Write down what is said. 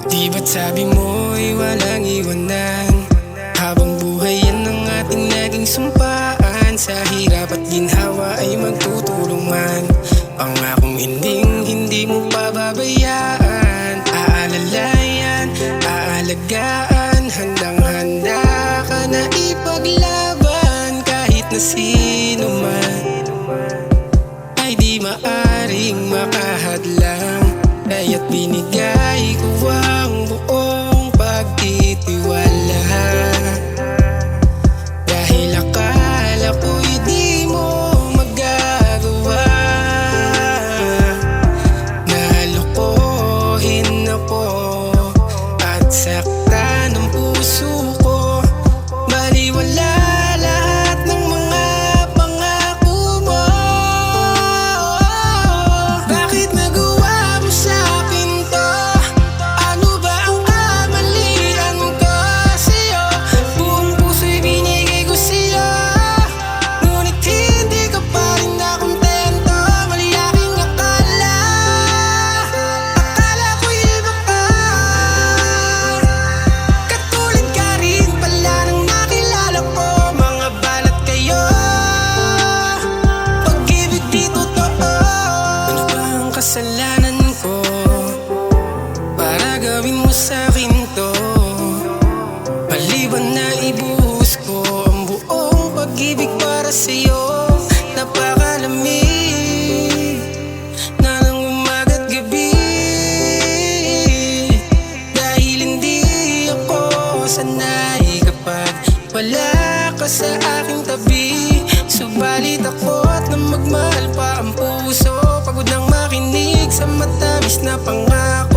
Di ba't sabi mo'y walang iwanan? Habang buhay yan ang ating naging sumpaan. Sa hirap at ginhawa ay magtutulungan. Pangakong hindi mo pababayaan. Aalalayan, aalagaan. Handang-handa ka na ipaglaban. Kahit na sino man ay di maaring makahadlang. Kaya't binigay ko ang buong pagtitiwala. Dahil akala ko'y di mo magagawa. Nalokohin ako at saktan ang puso ko. Baliwala lahat ng mga pangako mo. Bakit nagawa mo sa akin to? Ano ba ang kamalian ko sa'yo? Buong puso'y binigay ko sa'yo, ngunit hindi ka pa rin nakontento. Mali aking akala. Akala ko'y iba ka. Katulad ka rin pala nang nakilala ko. Mga balat kayo, pag-ibig di totoo. Ano ba ang kasalanan ko para gawin mo sa'kin to? Maliban na ibuhos ko ang buong pag-ibig para sa'yo. Napakalamig na ng umaga't gabi. Dahil hindi ako sanay kapag wala ka sa aking tabi. Subalit ako't na magmahal pa ang puso. Pagod nang makinig sa matamis na pangako.